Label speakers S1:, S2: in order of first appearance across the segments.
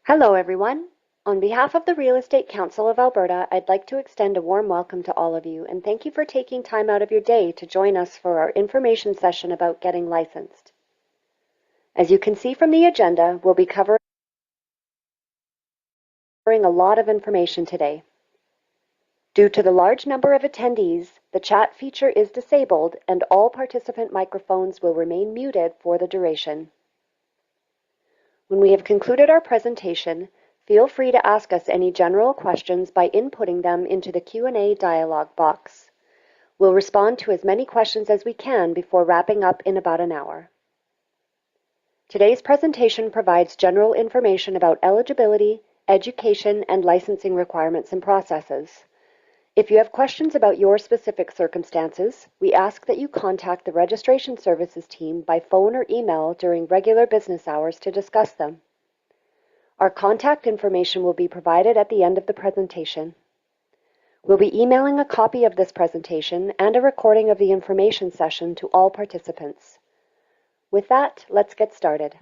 S1: Hello, everyone. On behalf of the Real Estate Council of Alberta, I'd like to extend a warm welcome to all of you and thank you for taking time out of your day to join us for our information session about getting licensed. As you can see from the agenda, we'll be covering a lot of information today. Due to the large number of attendees, the chat feature is disabled and all participant microphones will remain muted for the duration. When we have concluded our presentation, feel free to ask us any general questions by inputting them into the Q&A dialog box. We'll respond to as many questions as we can before wrapping up in about an hour. Today's presentation provides general information about eligibility, education, and licensing requirements and processes. If you have questions about your specific circumstances, we ask that you contact the Registration Services team by phone or email during regular business hours to discuss them. Our contact information will be provided at the end of the presentation. We'll be emailing a copy of this presentation and a recording of the information session to all participants. With that, let's get started.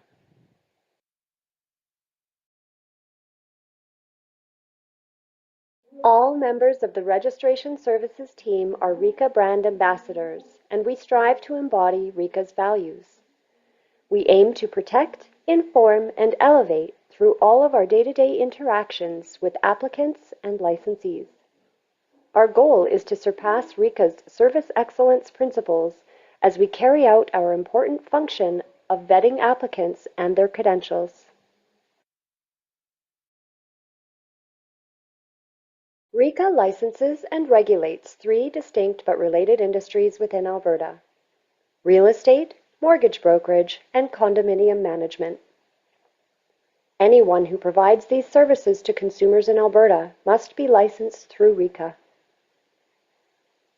S1: All members of the Registration Services team are RECA brand ambassadors, and we strive to embody RECA's values. We aim to protect, inform, and elevate through all of our day-to-day interactions with applicants and licensees. Our goal is to surpass RECA's service excellence principles as we carry out our important function of vetting applicants and their credentials. RECA licenses and regulates three distinct but related industries within Alberta: real estate, mortgage brokerage, and condominium management. Anyone who provides these services to consumers in Alberta must be licensed through RECA.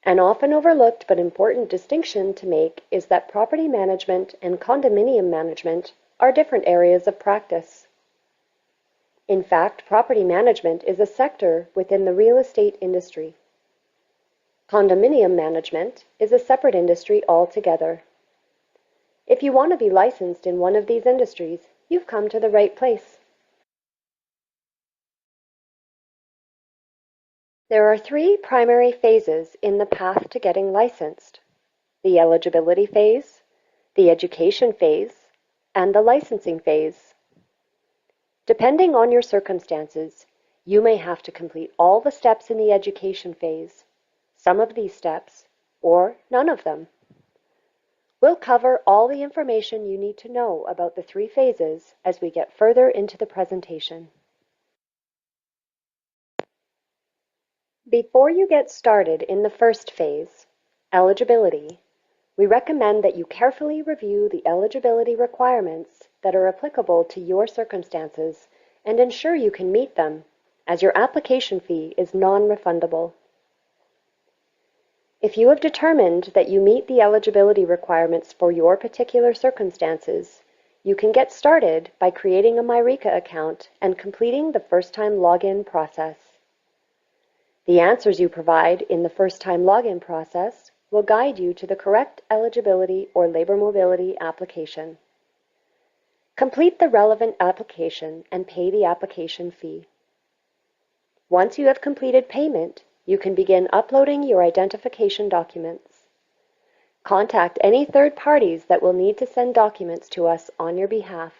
S1: An often overlooked but important distinction to make is that property management and condominium management are different areas of practice. In fact, property management is a sector within the real estate industry. Condominium management is a separate industry altogether. If you want to be licensed in one of these industries, you've come to the right place. There are three primary phases in the path to getting licensed: the eligibility phase, the education phase, and the licensing phase. Depending on your circumstances, you may have to complete all the steps in the education phase, some of these steps, or none of them. We'll cover all the information you need to know about the three phases as we get further into the presentation. Before you get started in the first phase, eligibility, we recommend that you carefully review the eligibility requirements that are applicable to your circumstances and ensure you can meet them, as your application fee is non-refundable. If you have determined that you meet the eligibility requirements for your particular circumstances, you can get started by creating a MyRECA account and completing the first-time login process. The answers you provide in the first-time login process will guide you to the correct eligibility or labor mobility application. Complete the relevant application and pay the application fee. Once you have completed payment, you can begin uploading your identification documents. Contact any third parties that will need to send documents to us on your behalf.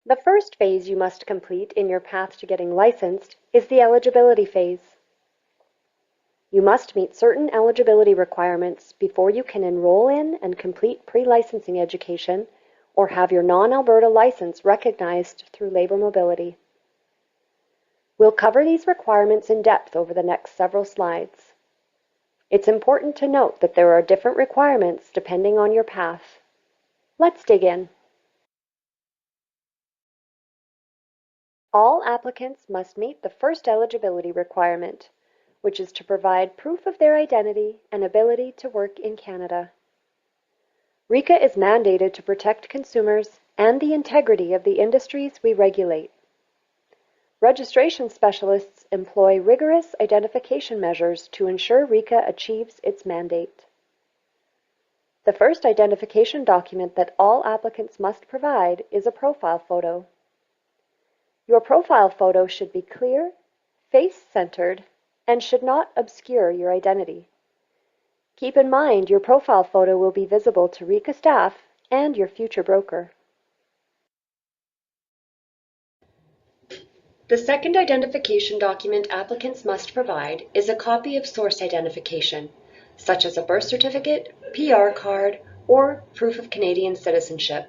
S1: The first phase you must complete in your path to getting licensed is the eligibility phase. You must meet certain eligibility requirements before you can enroll in and complete pre-licensing education or have your non-Alberta license recognized through labor mobility. We'll cover these requirements in depth over the next several slides. It's important to note that there are different requirements depending on your path. Let's dig in. All applicants must meet the first eligibility requirement, which is to provide proof of their identity and ability to work in Canada. RECA is mandated to protect consumers and the integrity of the industries we regulate. Registration specialists employ rigorous identification measures to ensure RECA achieves its mandate. The first identification document that all applicants must provide is a profile photo. Your profile photo should be clear, face-centered, and should not obscure your identity. Keep in mind your profile photo will be visible to RECA staff and your future broker. The second identification document applicants must provide is a copy of source identification, such as a birth certificate, PR card, or proof of Canadian citizenship.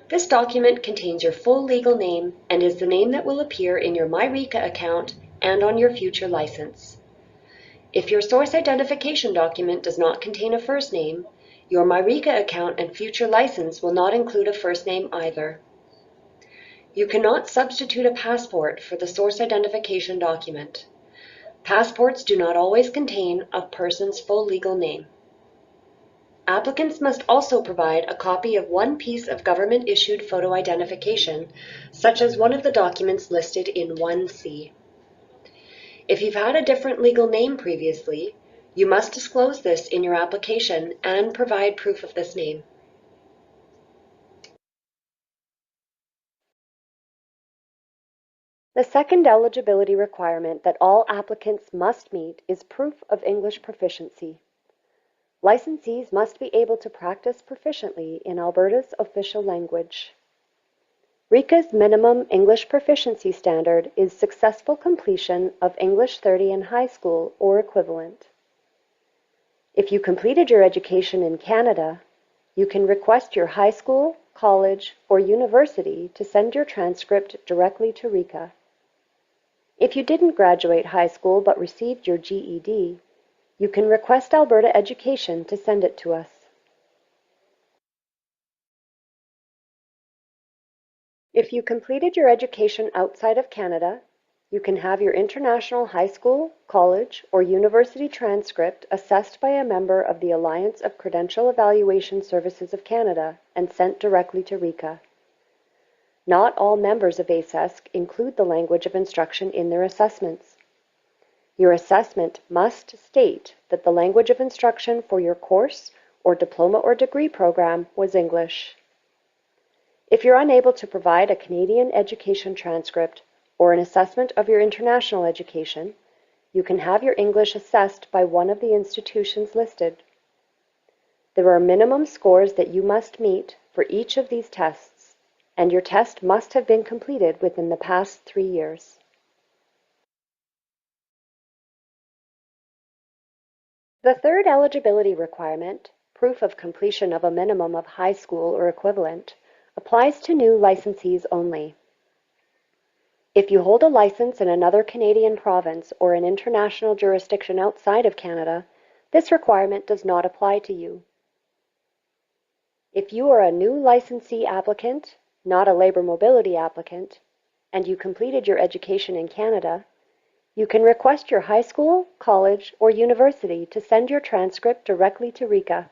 S1: This document contains your full legal name and is the name that will appear in your MyRECA account and on your future license. If your source identification document does not contain a first name, your MyRECA account and future license will not include a first name either. You cannot substitute a passport for the source identification document. Passports do not always contain a person's full legal name. Applicants must also provide a copy of one piece of government-issued photo identification, such as one of the documents listed in 1C. If you've had a different legal name previously, you must disclose this in your application and provide proof of this name. The second eligibility requirement that all applicants must meet is proof of English proficiency. Licensees must be able to practice proficiently in Alberta's official language. RECA's minimum English proficiency standard is successful completion of English 30 in high school or equivalent. If you completed your education in Canada, you can request your high school, college, or university to send your transcript directly to RECA. If you didn't graduate high school but received your GED, you can request Alberta Education to send it to us. If you completed your education outside of Canada, you can have your international high school, college, or university transcript assessed by a member of the Alliance of Credential Evaluation Services of Canada and sent directly to RECA. Not all members of ACESC include the language of instruction in their assessments. Your assessment must state that the language of instruction for your course or diploma or degree program was English. If you're unable to provide a Canadian education transcript or an assessment of your international education, you can have your English assessed by one of the institutions listed. There are minimum scores that you must meet for each of these tests, and your test must have been completed within the past 3 years. The third eligibility requirement, proof of completion of a minimum of high school or equivalent, applies to new licensees only. If you hold a license in another Canadian province or an international jurisdiction outside of Canada, this requirement does not apply to you. If you are a new licensee applicant, not a labor mobility applicant, and you completed your education in Canada, you can request your high school, college, or university to send your transcript directly to RECA.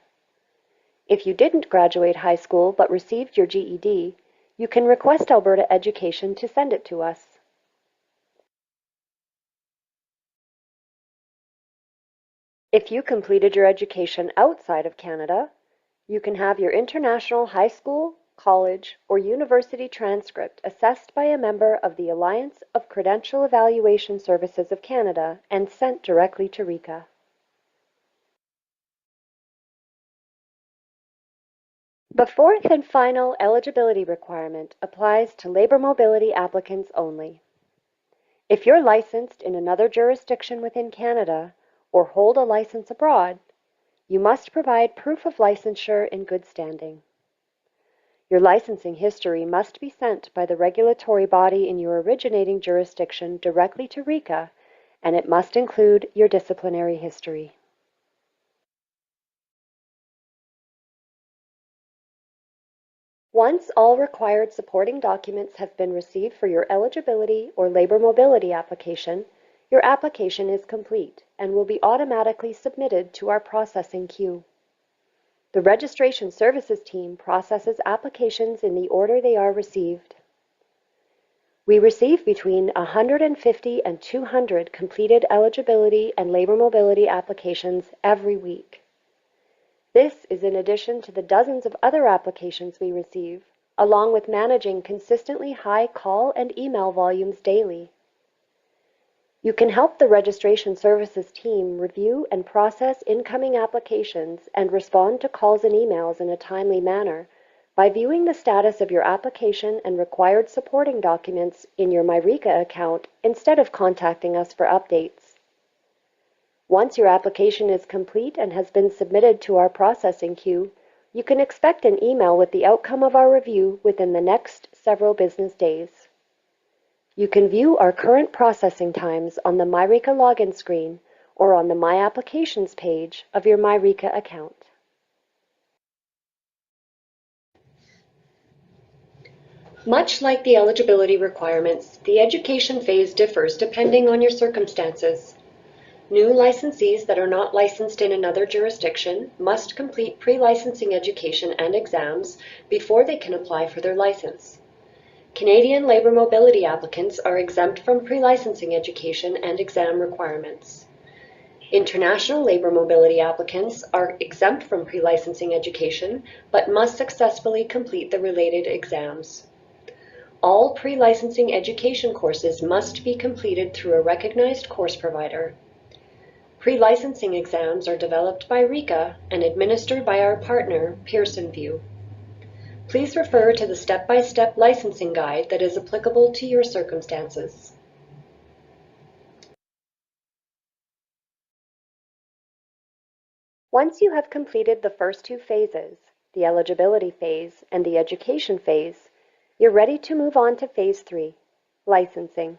S1: If you didn't graduate high school but received your GED, you can request Alberta Education to send it to us. If you completed your education outside of Canada, you can have your international high school, college, or university transcript assessed by a member of the Alliance of Credential Evaluation Services of Canada and sent directly to RECA. The fourth and final eligibility requirement applies to labor mobility applicants only. If you're licensed in another jurisdiction within Canada or hold a license abroad, you must provide proof of licensure in good standing. Your licensing history must be sent by the regulatory body in your originating jurisdiction directly to RECA, and it must include your disciplinary history. Once all required supporting documents have been received for your eligibility or labor mobility application, your application is complete and will be automatically submitted to our processing queue. The Registration Services team processes applications in the order they are received. We receive between 150 and 200 completed eligibility and labor mobility applications every week. This is in addition to the dozens of other applications we receive, along with managing consistently high call and email volumes daily. You can help the Registration Services team review and process incoming applications and respond to calls and emails in a timely manner by viewing the status of your application and required supporting documents in your MyRECA account instead of contacting us for updates. Once your application is complete and has been submitted to our processing queue, you can expect an email with the outcome of our review within the next several business days. You can view our current processing times on the MyRECA login screen or on the My Applications page of your MyRECA account. Much like the eligibility requirements, the education phase differs depending on your circumstances. New licensees that are not licensed in another jurisdiction must complete pre-licensing education and exams before they can apply for their license. Canadian labor mobility applicants are exempt from pre-licensing education and exam requirements. International labor mobility applicants are exempt from pre-licensing education but must successfully complete the related exams. All pre-licensing education courses must be completed through a recognized course provider. Pre-licensing exams are developed by RECA and administered by our partner, Pearson VUE. Please refer to the step-by-step licensing guide that is applicable to your circumstances. Once you have completed the first two phases, the eligibility phase and the education phase, you're ready to move on to phase 3, licensing.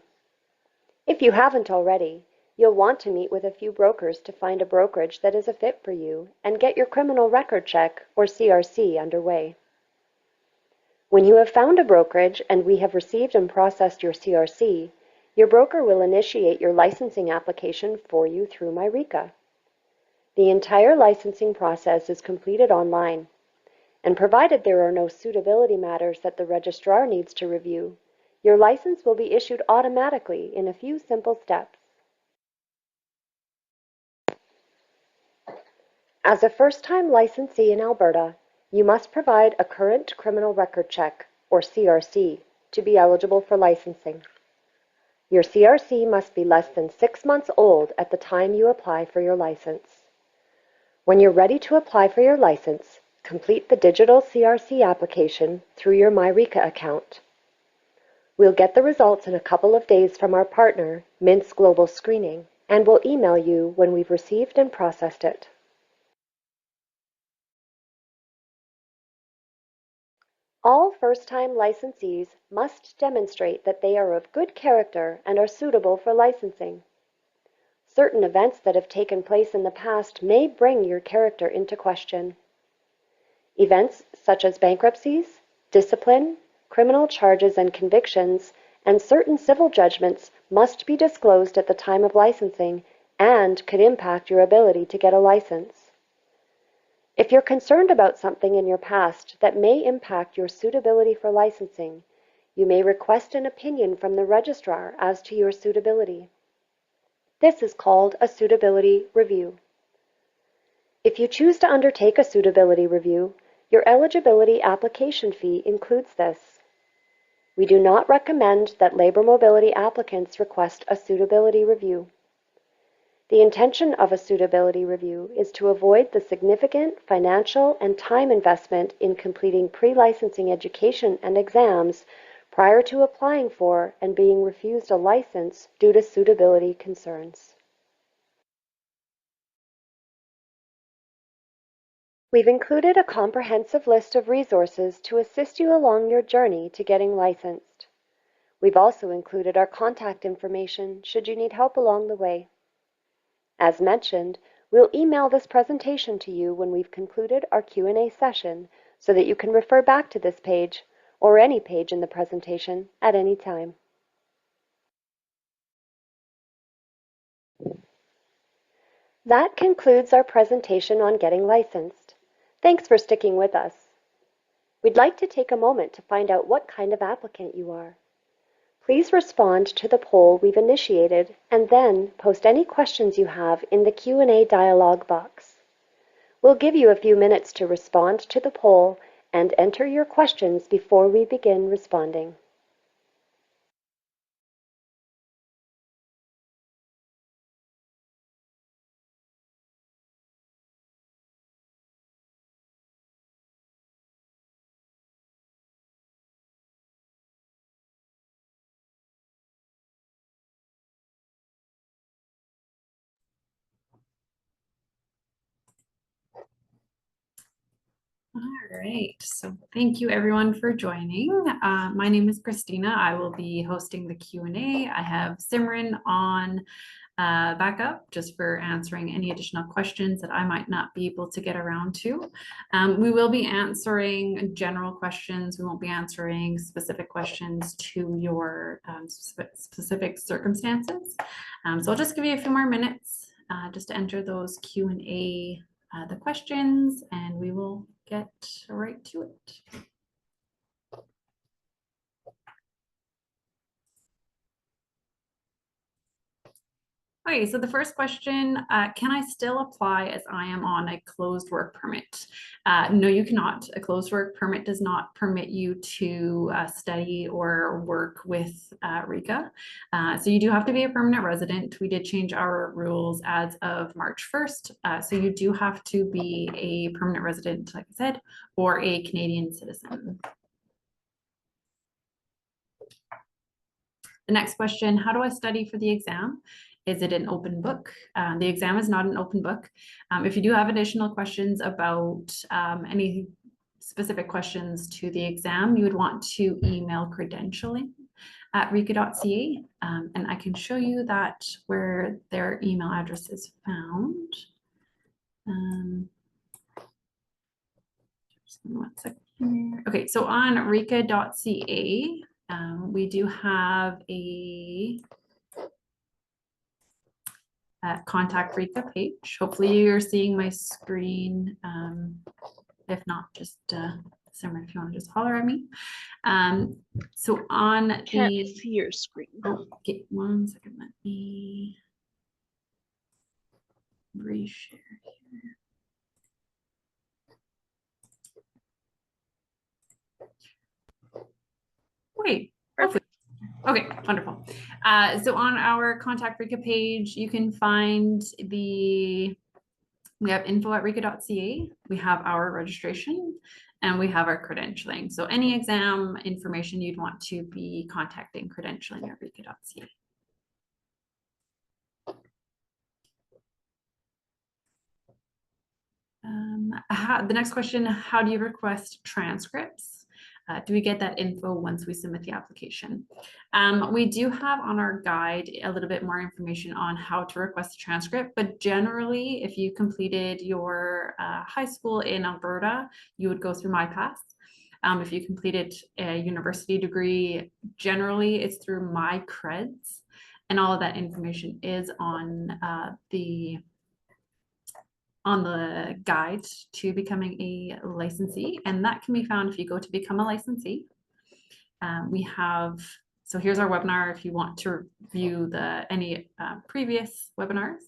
S1: If you haven't already, you'll want to meet with a few brokers to find a brokerage that is a fit for you and get your criminal record check, or CRC, underway. When you have found a brokerage and we have received and processed your CRC, your broker will initiate your licensing application for you through MyRECA. The entire licensing process is completed online, and provided there are no suitability matters that the registrar needs to review, your license will be issued automatically in a few simple steps. As a first-time licensee in Alberta, you must provide a current criminal record check, or CRC, to be eligible for licensing. Your CRC must be less than 6 months old at the time you apply for your license. When you're ready to apply for your license, complete the digital CRC application through your MyRECA account. We'll get the results in a couple of days from our partner, Mintz Global Screening, and we'll email you when we've received and processed it. All first-time licensees must demonstrate that they are of good character and are suitable for licensing. Certain events that have taken place in the past may bring your character into question. Events such as bankruptcies, discipline, criminal charges and convictions, and certain civil judgments must be disclosed at the time of licensing and could impact your ability to get a license. If you're concerned about something in your past that may impact your suitability for licensing, you may request an opinion from the registrar as to your suitability. This is called a suitability review. If you choose to undertake a suitability review, your eligibility application fee includes this. We do not recommend that labor mobility applicants request a suitability review. The intention of a suitability review is to avoid the significant financial and time investment in completing pre-licensing education and exams prior to applying for and being refused a license due to suitability concerns. We've included a comprehensive list of resources to assist you along your journey to getting licensed. We've also included our contact information should you need help along the way. As mentioned, we'll email this presentation to you when we've concluded our Q&A session so that you can refer back to this page or any page in the presentation at any time. That concludes our presentation on getting licensed. Thanks for sticking with us. We'd like to take a moment to find out what kind of applicant you are. Please respond to the poll we've initiated and then post any questions you have in the Q&A dialog box. We'll give you a few minutes to respond to the poll and enter your questions before we begin responding.
S2: All right, so thank you everyone for joining. My name is Christina. I will be hosting the Q&A. I have Simran on backup just for answering any additional questions that I might not be able to get around to. We will be answering general questions. We won't be answering specific questions to your specific circumstances. So I'll just give you a few more minutes just to enter those Q&A, the questions, and we will get right to it. Okay, so the first question, can I still apply as I am on a closed work permit? No, you cannot. A closed work permit does not permit you to study or work with RICA. So you do have to be a permanent resident. We did change our rules as of March 1st. So you do have to be a permanent resident, like I said, or a Canadian citizen. The next question, how do I study for the exam? Is it an open book? The exam is not an open book. If you do have additional questions about any specific questions to the exam, you would want to email credentialing at rica.ca, and I can show you that where their email address is found. Just one second here. Okay, so on rica.ca, we do have a contact RICA page. Hopefully you're seeing my screen. If not, just Simran, if you want to just holler at me. So on
S3: Can't see your screen.
S2: Oh, okay, 1 second. Let me reshare here. Wait, perfect. Okay, wonderful. So on our Contact RICA page, you can find we have info at rica.ca, we have our registration, and we have our credentialing. So any exam information you'd want to be contacting credentialing at rica.ca. The next question, how do you request transcripts? Do we get that info once we submit the application? We do have on our guide a little bit more information on how to request a transcript, but generally, if you completed your high school in Alberta, you would go through MyPass. If you completed a university degree, generally it's through MyCreds, and all of that information is on the guide to becoming a licensee, and that can be found if you go to become a licensee. So here's our webinar if you want to view any previous webinars,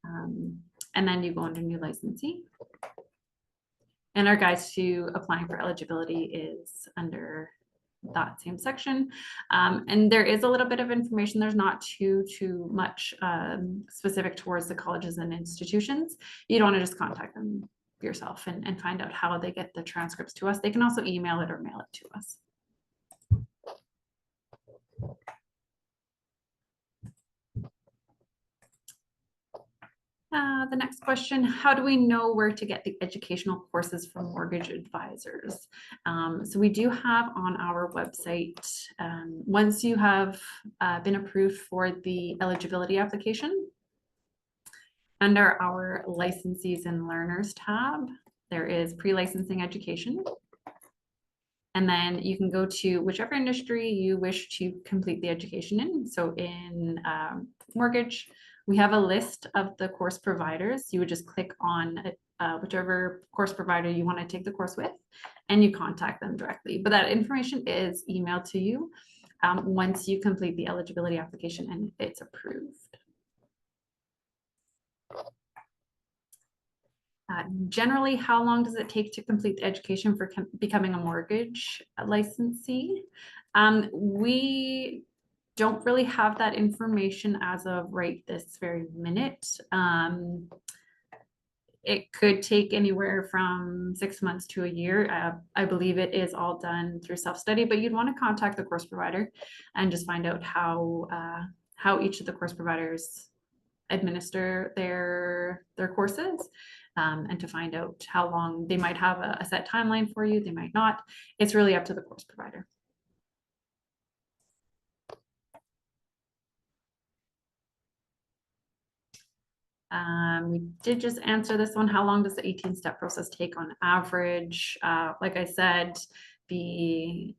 S2: and then you go under new licensee. And our guide to applying for eligibility is under that same section. And there is a little bit of information. There's not too much specific towards the colleges and institutions. You'd want to just contact them yourself and find out how they get the transcripts to us. They can also email it or mail it to us. The next question, how do we know where to get the educational courses from mortgage advisors? So we do have on our website, once you have been approved for the eligibility application, under our licensees and learners tab, there is pre-licensing education. And then you can go to whichever industry you wish to complete the education in. So in mortgage, we have a list of the course providers. You would just click on whichever course provider you want to take the course with, and you contact them directly. But that information is emailed to you once you complete the eligibility application and it's approved. Generally, how long does it take to complete the education for becoming a mortgage licensee? We don't really have that information as of right this very minute. It could take anywhere from 6 months to a year. I believe it is all done through self-study, but you'd want to contact the course provider and just find out how each of the course providers administer their courses, and to find out how long. They might have a set timeline for you, they might not. It's really up to the course provider. We did just answer this one. How long does the 18-step process take on average? Like I said, the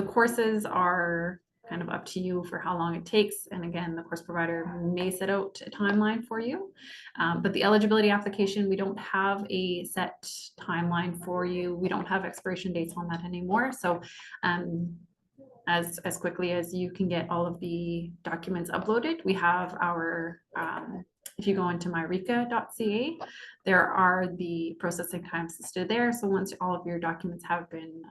S2: courses are kind of up to you for how long it takes. And again, the course provider may set out a timeline for you. But the eligibility application, we don't have a set timeline for you. We don't have expiration dates on that anymore. So as quickly as you can get all of the documents uploaded, we have our if you go into myrica.ca, there are the processing times listed there. So once all of your documents have been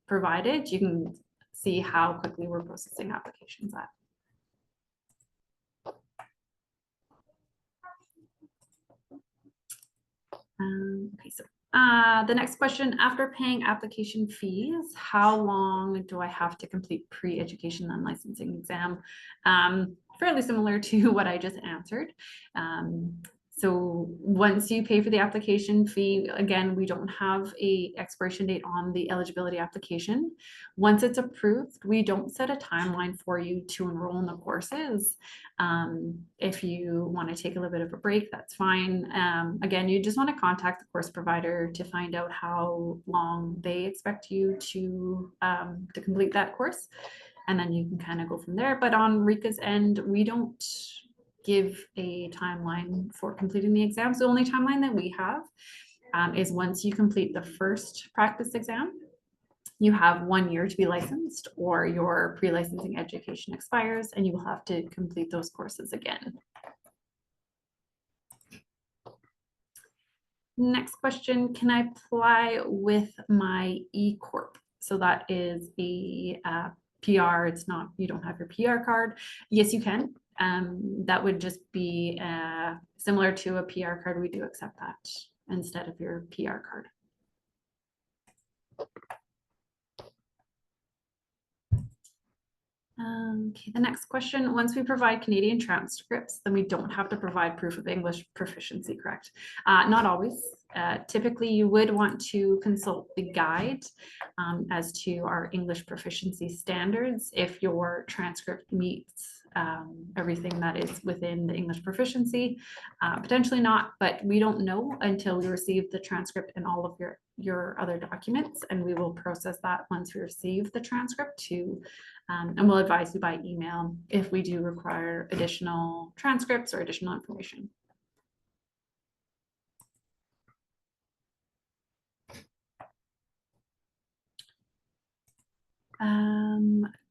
S2: provided, you can see how quickly we're processing applications at. Okay, so the next question, after paying application fees, how long do I have to complete pre-education and licensing exam? Fairly similar to what I just answered. So once you pay for the application fee, again, we don't have a expiration date on the eligibility application. Once it's approved, we don't set a timeline for you to enroll in the courses. If you want to take a little bit of a break, that's fine. Again, you just want to contact the course provider to find out how long they expect you to complete that course. And then you can kind of go from there. But on RICA's end, we don't give a timeline for completing the exams. The only timeline that we have is once you complete the first practice exam, you have 1 year to be licensed, or your pre-licensing education expires and you will have to complete those courses again. Next question, can I apply with my E-Corp? So that is a PR, it's not, you don't have your PR card. Yes, you can. That would just be similar to a PR card. We do accept that instead of your PR card. Okay, the next question, once we provide Canadian transcripts, then we don't have to provide proof of English proficiency, correct? Not always. Typically, you would want to consult the guide as to our English proficiency standards if your transcript meets everything that is within the English proficiency. Potentially not, but we don't know until we receive the transcript and all of your other documents, and we will process that once we receive the transcript to and we'll advise you by email if we do require additional transcripts or additional information.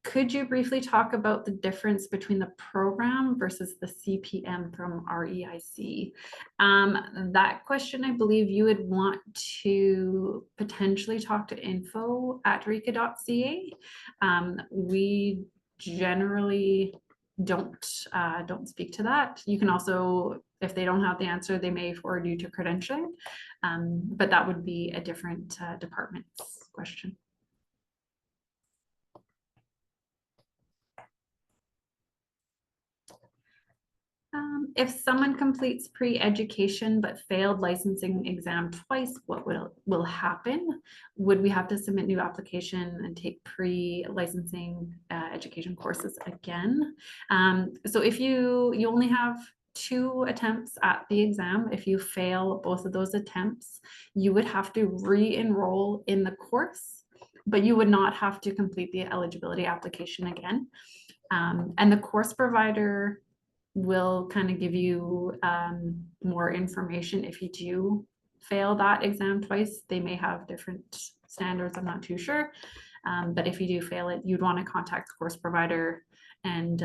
S2: Could you briefly talk about the difference between the program versus the CPM from REIC? That question, I believe you would want to potentially talk to info@rica.ca. We generally don't speak to that. You can also, if they don't have the answer, they may forward you to credentialing, but that would be a different department's question. If someone completes pre-education but failed licensing exam twice, what will happen? Would we have to submit new application and take pre-licensing education courses again? So if you only have 2 attempts at the exam, if you fail both of those attempts, you would have to re-enroll in the course, but you would not have to complete the eligibility application again. And the course provider will kind of give you more information if you do fail that exam twice. They may have different standards, I'm not too sure. But if you do fail it, you'd want to contact the course provider and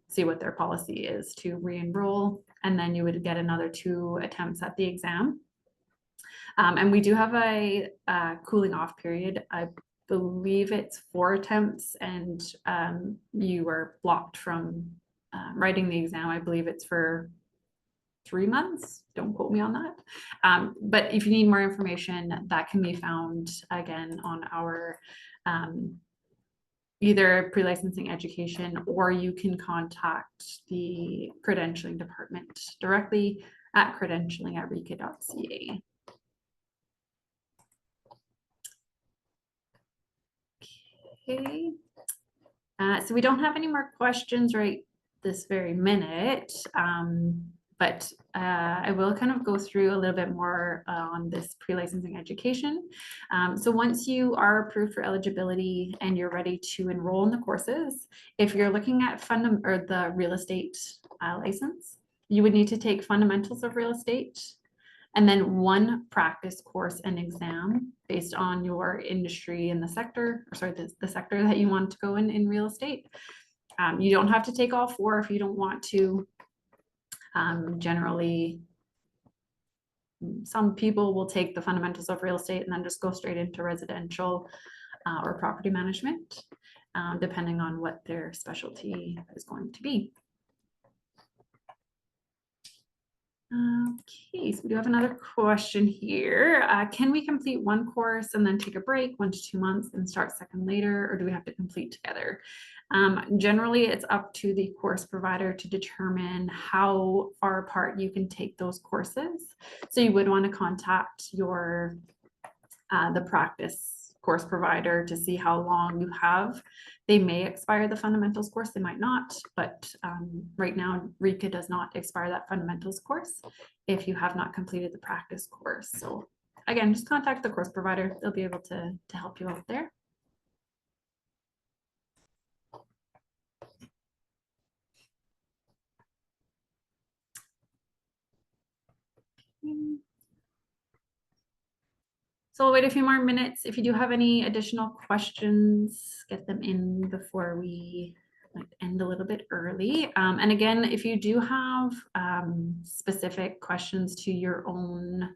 S2: see what their policy is to re-enroll. And then you would get another 2 attempts at the exam. And we do have a cooling off period. I believe it's 4 attempts, and you are blocked from writing the exam. I believe it's for 3 months. Don't quote me on that. But if you need more information, that can be found again on our either pre-licensing education, or you can contact the credentialing department directly at credentialing@rika.ca. Okay. So we don't have any more questions right this very minute, but I will kind of go through a little bit more on this pre-licensing education. So once you are approved for eligibility and you're ready to enroll in the courses, if you're looking at the real estate license, you would need to take fundamentals of real estate, and then 1 practice course and exam based on your industry in the sector, or sorry, the sector that you want to go in real estate. You don't have to take all 4 if you don't want to. Generally, some people will take the fundamentals of real estate and then just go straight into residential or property management, depending on what their specialty is going to be. Okay, so we do have another question here. Can we complete 1 course and then take a break 1 to 2 months and start second later, or do we have to complete together? Generally, it's up to the course provider to determine how far apart you can take those courses. So you would want to contact your the practice course provider to see how long you have. They may expire the fundamentals course, they might not, but right now RICA does not expire that fundamentals course if you have not completed the practice course. So again, just contact the course provider. They'll be able to help you out there. So we'll wait a few more minutes. If you do have any additional questions, get them in before we end a little bit early. And again, if you do have specific questions to your own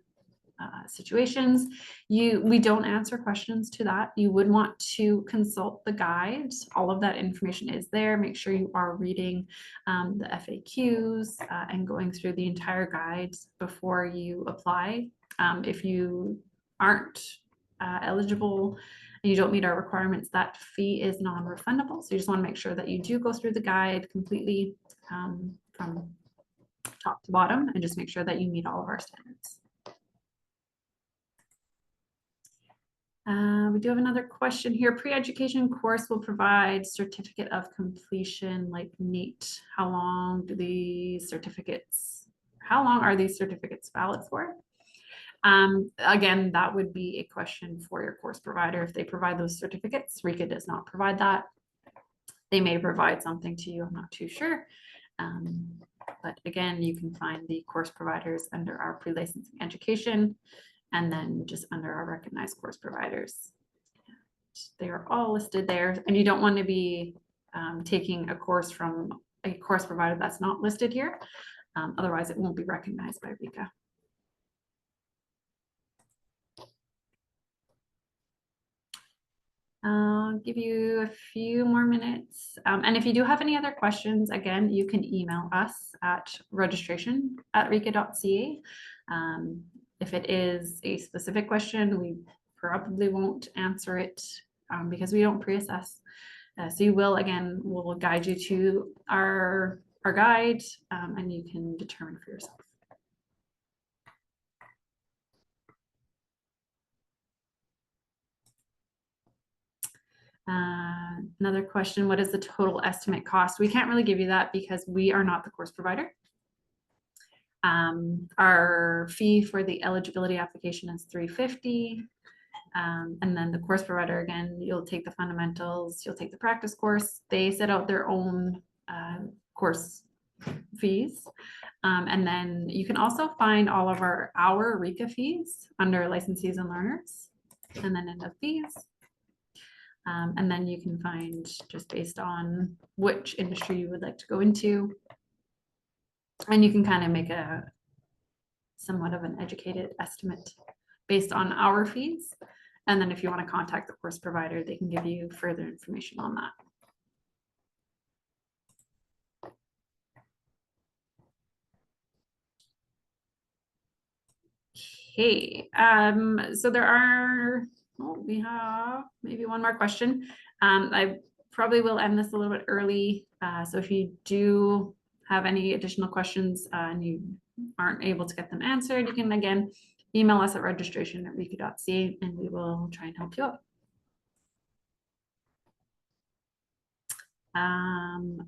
S2: situations, we don't answer questions to that. You would want to consult the guide. All of that information is there. Make sure you are reading the FAQs and going through the entire guide before you apply. If you aren't eligible and you don't meet our requirements, that fee is non-refundable. So you just want to make sure that you do go through the guide completely from top to bottom, and just make sure that you meet all of our standards. We do have another question here. Pre-education course will provide certificate of completion like NAET. How long are these certificates valid for? Again, that would be a question for your course provider. If they provide those certificates, RICA does not provide that. They may provide something to you, I'm not too sure. But again, you can find the course providers under our pre-licensing education, and then just under our recognized course providers. They are all listed there, and you don't want to be taking a course from a course provider that's not listed here. Otherwise, it won't be recognized by RICA. I'll give you a few more minutes. And if you do have any other questions, again, you can email us at registration@rika.ca. If it is a specific question, we probably won't answer it because we don't pre-assess. So we'll guide you to our guide, and you can determine for yourself. Another question, what is the total estimate cost? We can't really give you that because we are not the course provider. Our fee for the eligibility application is $350. And then the course provider, again, you'll take the fundamentals, you'll take the practice course. They set out their own course fees. And then you can also find all of our RICA fees under licensees and learners, and then end up fees. And then you can find, just based on which industry you would like to go into, and you can kind of make a somewhat of an educated estimate based on our fees. And then if you want to contact the course provider, they can give you further information on that. Okay, so there are, we have maybe one more question. I probably will end this a little bit early. So if you do have any additional questions and you aren't able to get them answered, you can again email us at registration@reiki.ca and we will try and help you out.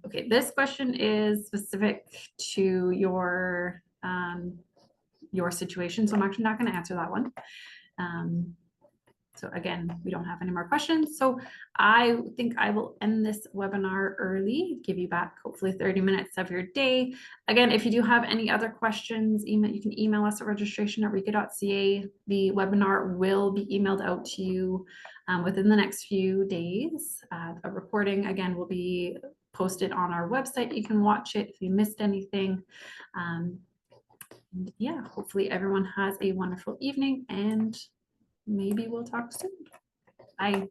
S2: Okay, this question is specific to your situation, so I'm actually not going to answer that one. So again, we don't have any more questions. So I think I will end this webinar early, give you back hopefully 30 minutes of your day. Again, if you do have any other questions, you can email us at registration@reiki.ca. The webinar will be emailed out to you within the next few days. A recording, again, will be posted on our website. You can watch it if you missed anything. And yeah, hopefully everyone has a wonderful evening and maybe we'll talk soon. Bye.